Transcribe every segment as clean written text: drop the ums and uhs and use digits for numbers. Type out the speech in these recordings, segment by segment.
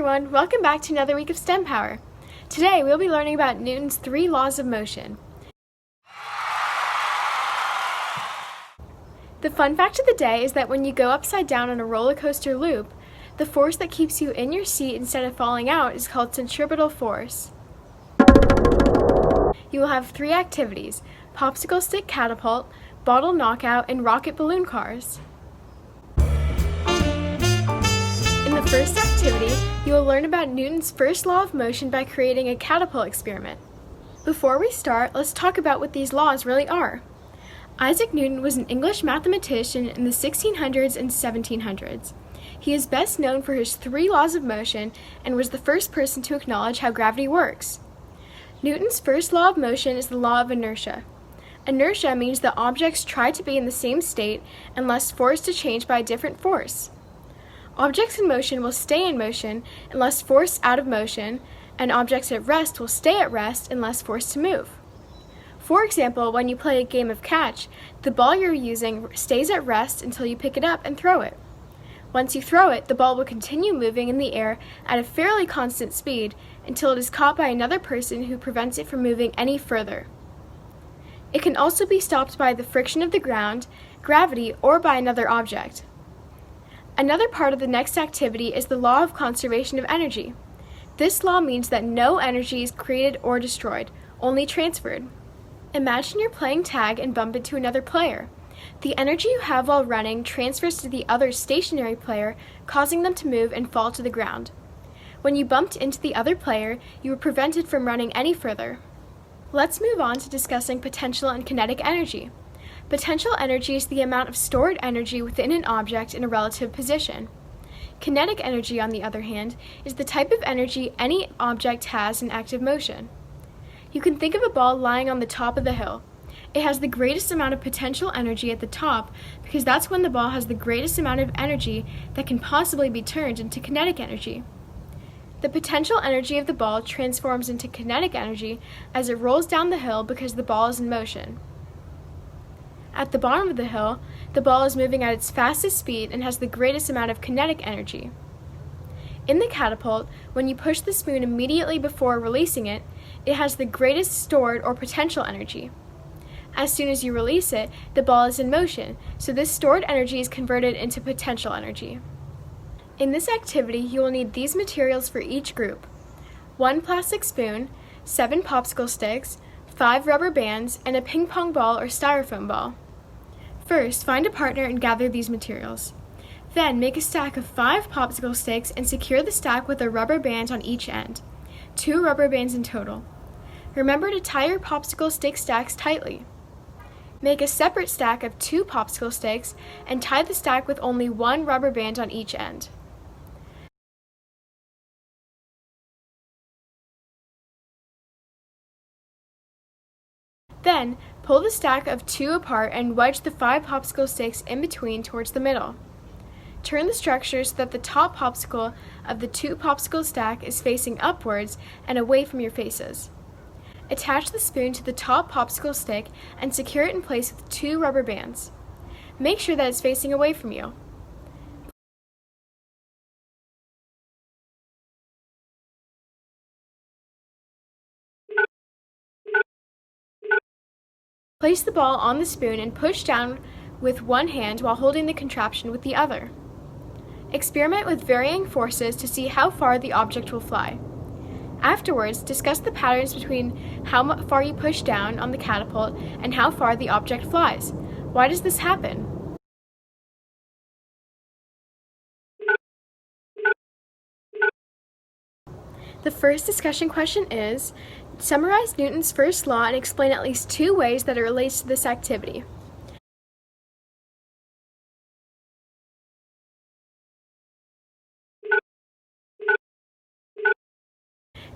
everyone, welcome back to another week of STEMpower. Today we'll be learning about Newton's 3 laws of motion. The fun fact of the day is that when you go upside down on a roller coaster loop, the force that keeps you in your seat instead of falling out is called centripetal force. You will have 3 activities: popsicle stick catapult, bottle knockout, and rocket balloon cars. In the first activity, you will learn about Newton's first law of motion by creating a catapult experiment. Before we start, let's talk about what these laws really are. Isaac Newton was an English mathematician in the 1600s and 1700s. He is best known for his 3 laws of motion and was the first person to acknowledge how gravity works. Newton's first law of motion is the law of inertia. Inertia means that objects try to be in the same state unless forced to change by a different force. Objects in motion will stay in motion unless forced out of motion, and objects at rest will stay at rest unless forced to move. For example, when you play a game of catch, the ball you're using stays at rest until you pick it up and throw it. Once you throw it, the ball will continue moving in the air at a fairly constant speed until it is caught by another person who prevents it from moving any further. It can also be stopped by the friction of the ground, gravity, or by another object. Another part of the next activity is the law of conservation of energy. This law means that no energy is created or destroyed, only transferred. Imagine you're playing tag and bump into another player. The energy you have while running transfers to the other stationary player, causing them to move and fall to the ground. When you bumped into the other player, you were prevented from running any further. Let's move on to discussing potential and kinetic energy. Potential energy is the amount of stored energy within an object in a relative position. Kinetic energy, on the other hand, is the type of energy any object has in active motion. You can think of a ball lying on the top of the hill. It has the greatest amount of potential energy at the top because that's when the ball has the greatest amount of energy that can possibly be turned into kinetic energy. The potential energy of the ball transforms into kinetic energy as it rolls down the hill because the ball is in motion. At the bottom of the hill, the ball is moving at its fastest speed and has the greatest amount of kinetic energy. In the catapult, when you push the spoon immediately before releasing it, it has the greatest stored or potential energy. As soon as you release it, the ball is in motion, so this stored energy is converted into potential energy. In this activity, you will need these materials for each group: 1 plastic spoon, 7 popsicle sticks, 5 rubber bands, and a ping pong ball or styrofoam ball. First, find a partner and gather these materials. Then, make a stack of 5 popsicle sticks and secure the stack with a rubber band on each end. 2 rubber bands in total. Remember to tie your popsicle stick stacks tightly. Make a separate stack of 2 popsicle sticks and tie the stack with only 1 rubber band on each end. Then, pull the stack of 2 apart and wedge the 5 popsicle sticks in between towards the middle. Turn the structure so that the top popsicle of the 2 popsicle stack is facing upwards and away from your faces. Attach the spoon to the top popsicle stick and secure it in place with 2 rubber bands. Make sure that it's facing away from you. Place the ball on the spoon and push down with one hand while holding the contraption with the other. Experiment with varying forces to see how far the object will fly. Afterwards, discuss the patterns between how far you push down on the catapult and how far the object flies. Why does this happen? The first discussion question is: summarize Newton's first law and explain at least 2 ways that it relates to this activity.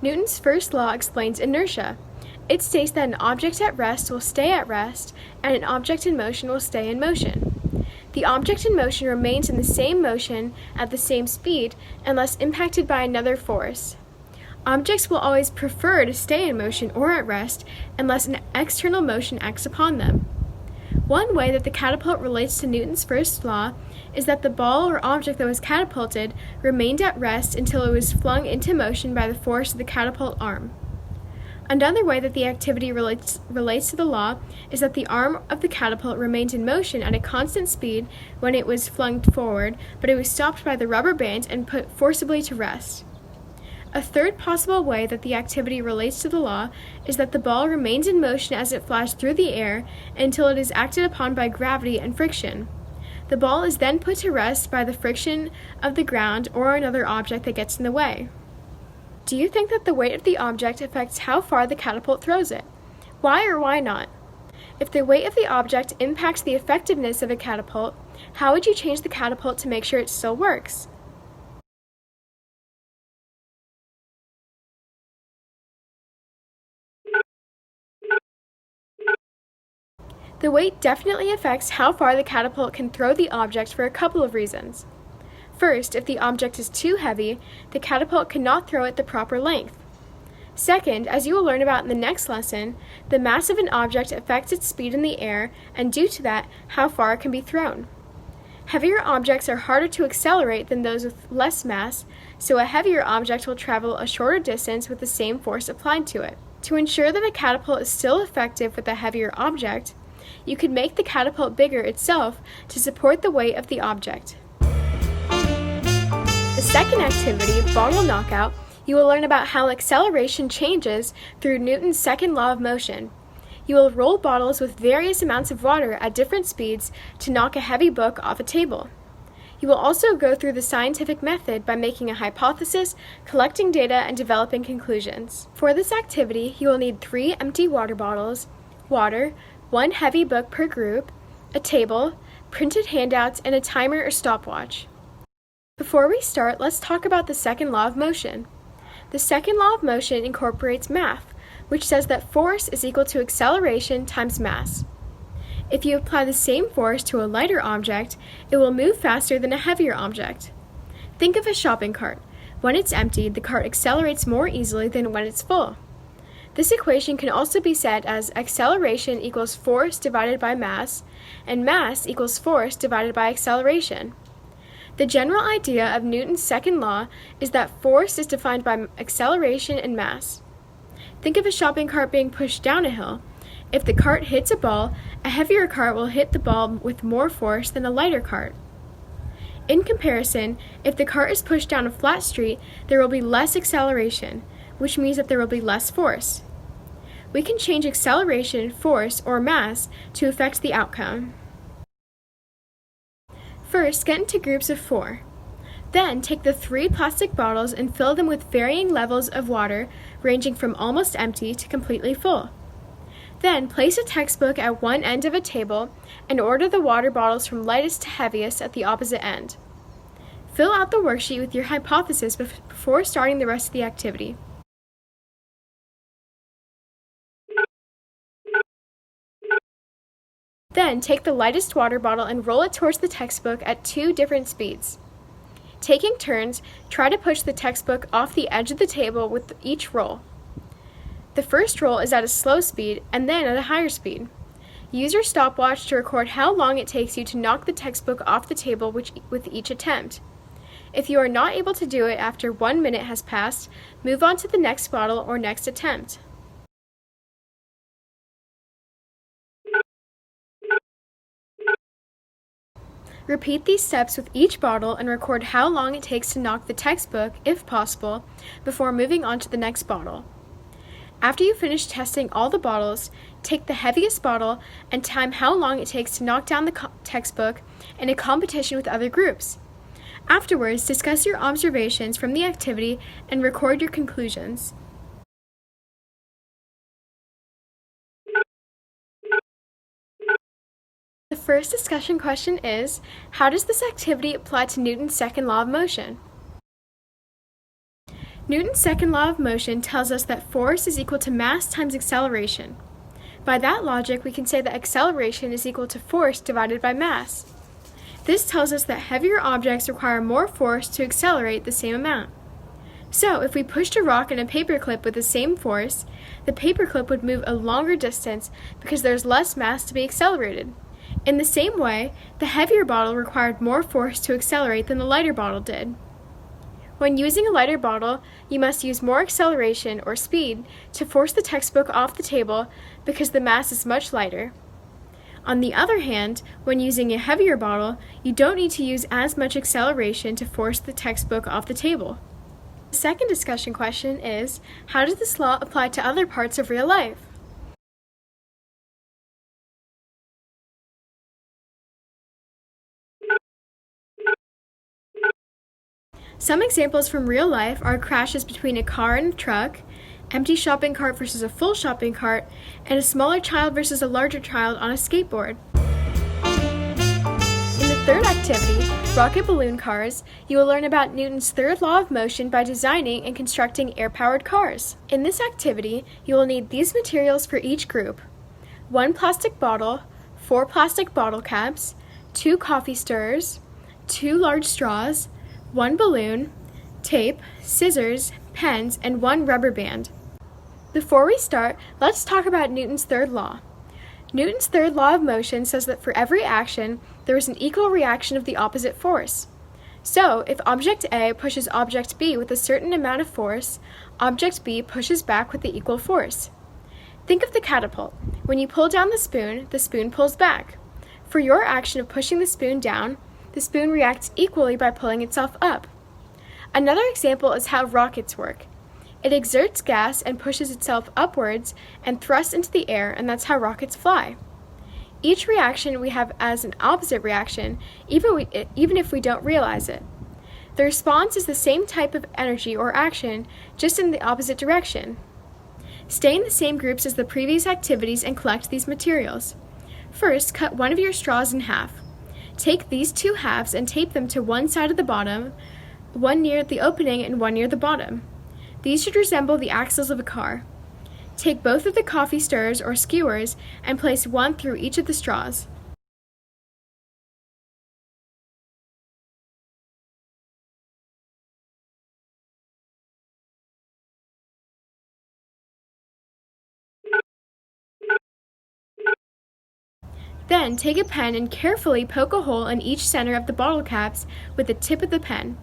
Newton's first law explains inertia. It states that an object at rest will stay at rest, and an object in motion will stay in motion. The object in motion remains in the same motion at the same speed unless impacted by another force. Objects will always prefer to stay in motion or at rest unless an external motion acts upon them. One way that the catapult relates to Newton's first law is that the ball or object that was catapulted remained at rest until it was flung into motion by the force of the catapult arm. Another way that the activity relates to the law is that the arm of the catapult remained in motion at a constant speed when it was flung forward, but it was stopped by the rubber band and put forcibly to rest. A third possible way that the activity relates to the law is that the ball remains in motion as it flies through the air until it is acted upon by gravity and friction. The ball is then put to rest by the friction of the ground or another object that gets in the way. Do you think that the weight of the object affects how far the catapult throws it? Why or why not? If the weight of the object impacts the effectiveness of a catapult, how would you change the catapult to make sure it still works? The weight definitely affects how far the catapult can throw the object for a couple of reasons. First, if the object is too heavy, the catapult cannot throw it the proper length. Second, as you will learn about in the next lesson, the mass of an object affects its speed in the air, and due to that, how far it can be thrown. Heavier objects are harder to accelerate than those with less mass, so a heavier object will travel a shorter distance with the same force applied to it. To ensure that a catapult is still effective with a heavier object, you could make the catapult bigger itself to support the weight of the object. The second activity, bottle knockout, you will learn about how acceleration changes through Newton's second law of motion. You will roll bottles with various amounts of water at different speeds to knock a heavy book off a table. You will also go through the scientific method by making a hypothesis, collecting data, and developing conclusions. For this activity, you will need 3 empty water bottles, water, 1 heavy book per group, a table, printed handouts, and a timer or stopwatch. Before we start, let's talk about the second law of motion. The second law of motion incorporates math, which says that force is equal to acceleration times mass. If you apply the same force to a lighter object, it will move faster than a heavier object. Think of a shopping cart. When it's emptied, the cart accelerates more easily than when it's full. This equation can also be said as acceleration equals force divided by mass, and mass equals force divided by acceleration. The general idea of Newton's second law is that force is defined by acceleration and mass. Think of a shopping cart being pushed down a hill. If the cart hits a ball, a heavier cart will hit the ball with more force than a lighter cart. In comparison, if the cart is pushed down a flat street, there will be less acceleration, which means that there will be less force. We can change acceleration, force, or mass to affect the outcome. First, get into groups of 4. Then, take the 3 plastic bottles and fill them with varying levels of water, ranging from almost empty to completely full. Then, place a textbook at one end of a table and order the water bottles from lightest to heaviest at the opposite end. Fill out the worksheet with your hypothesis before starting the rest of the activity. Then, take the lightest water bottle and roll it towards the textbook at 2 different speeds. Taking turns, try to push the textbook off the edge of the table with each roll. The first roll is at a slow speed and then at a higher speed. Use your stopwatch to record how long it takes you to knock the textbook off the table with each attempt. If you are not able to do it after 1 minute has passed, move on to the next bottle or next attempt. Repeat these steps with each bottle and record how long it takes to knock the textbook, if possible, before moving on to the next bottle. After you finish testing all the bottles, take the heaviest bottle and time how long it takes to knock down the textbook in a competition with other groups. Afterwards, discuss your observations from the activity and record your conclusions. The first discussion question is, how does this activity apply to Newton's second law of motion? Newton's second law of motion tells us that force is equal to mass times acceleration. By that logic, we can say that acceleration is equal to force divided by mass. This tells us that heavier objects require more force to accelerate the same amount. So, if we pushed a rock and a paperclip with the same force, the paperclip would move a longer distance because there's less mass to be accelerated. In the same way, the heavier bottle required more force to accelerate than the lighter bottle did. When using a lighter bottle, you must use more acceleration or speed to force the textbook off the table because the mass is much lighter. On the other hand, when using a heavier bottle, you don't need to use as much acceleration to force the textbook off the table. The second discussion question is, how does this law apply to other parts of real life? Some examples from real life are crashes between a car and a truck, empty shopping cart versus a full shopping cart, and a smaller child versus a larger child on a skateboard. In the third activity, rocket balloon cars, you will learn about Newton's third law of motion by designing and constructing air-powered cars. In this activity, you will need these materials for each group: 1 plastic bottle, 4 plastic bottle caps, 2 coffee stirrers, 2 large straws, 1 balloon, tape, scissors, pens, and 1 rubber band. Before we start, let's talk about Newton's third law. Newton's third law of motion says that for every action, there is an equal reaction of the opposite force. So, if object A pushes object B with a certain amount of force, object B pushes back with the equal force. Think of the catapult. When you pull down the spoon pulls back. For your action of pushing the spoon down, the spoon reacts equally by pulling itself up. Another example is how rockets work. It exerts gas and pushes itself upwards and thrusts into the air, and that's how rockets fly. Each reaction we have as an opposite reaction, even if we don't realize it. The response is the same type of energy or action, just in the opposite direction. Stay in the same groups as the previous activities and collect these materials. First, cut one of your straws in half. Take these 2 halves and tape them to one side of the bottom, one near the opening and one near the bottom. These should resemble the axles of a car. Take both of the coffee stirrers or skewers and place one through each of the straws. Then take a pen and carefully poke a hole in each center of the bottle caps with the tip of the pen.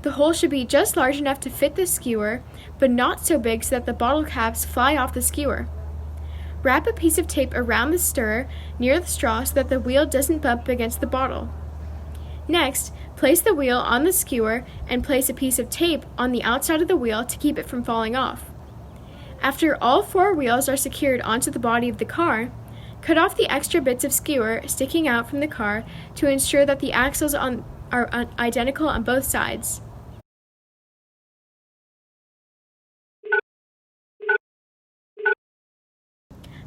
The hole should be just large enough to fit the skewer, but not so big so that the bottle caps fly off the skewer. Wrap a piece of tape around the stirrer near the straw so that the wheel doesn't bump against the bottle. Next, place the wheel on the skewer and place a piece of tape on the outside of the wheel to keep it from falling off. After all 4 wheels are secured onto the body of the car, cut off the extra bits of skewer sticking out from the car to ensure that the axles are identical on both sides.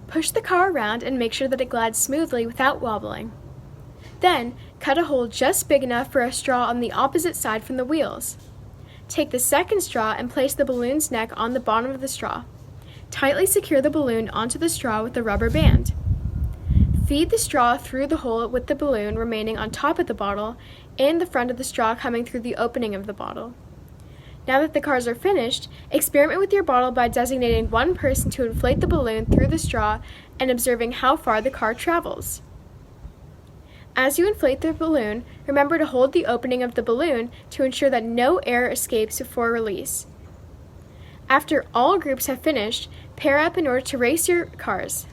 Push the car around and make sure that it glides smoothly without wobbling. Then, cut a hole just big enough for a straw on the opposite side from the wheels. Take the second straw and place the balloon's neck on the bottom of the straw. Tightly secure the balloon onto the straw with a rubber band. Feed the straw through the hole with the balloon remaining on top of the bottle and the front of the straw coming through the opening of the bottle. Now that the cars are finished, experiment with your bottle by designating one person to inflate the balloon through the straw and observing how far the car travels. As you inflate the balloon, remember to hold the opening of the balloon to ensure that no air escapes before release. After all groups have finished, pair up in order to race your cars.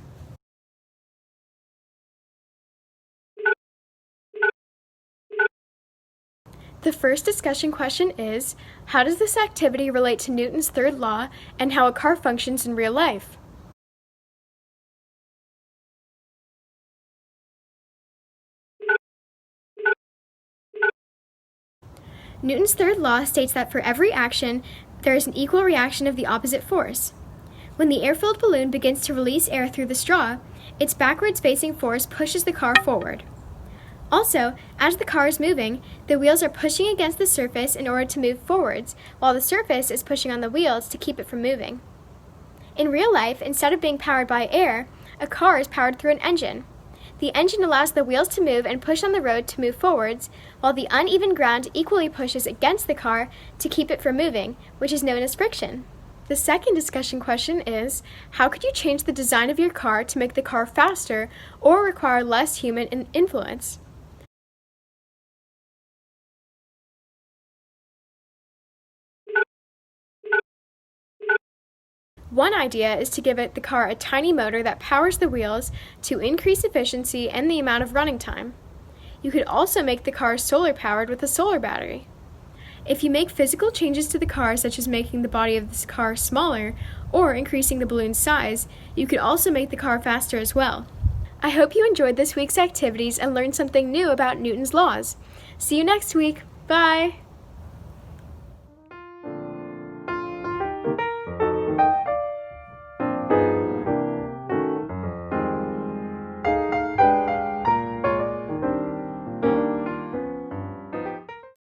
The first discussion question is, how does this activity relate to Newton's third law and how a car functions in real life? Newton's third law states that for every action, there is an equal reaction of the opposite force. When the air-filled balloon begins to release air through the straw, its backwards-facing force pushes the car forward. Also, as the car is moving, the wheels are pushing against the surface in order to move forwards, while the surface is pushing on the wheels to keep it from moving. In real life, instead of being powered by air, a car is powered through an engine. The engine allows the wheels to move and push on the road to move forwards, while the uneven ground equally pushes against the car to keep it from moving, which is known as friction. The second discussion question is, how could you change the design of your car to make the car faster or require less human influence? One idea is to give the car a tiny motor that powers the wheels to increase efficiency and the amount of running time. You could also make the car solar powered with a solar battery. If you make physical changes to the car, such as making the body of this car smaller or increasing the balloon's size, you could also make the car faster as well. I hope you enjoyed this week's activities and learned something new about Newton's laws. See you next week. Bye!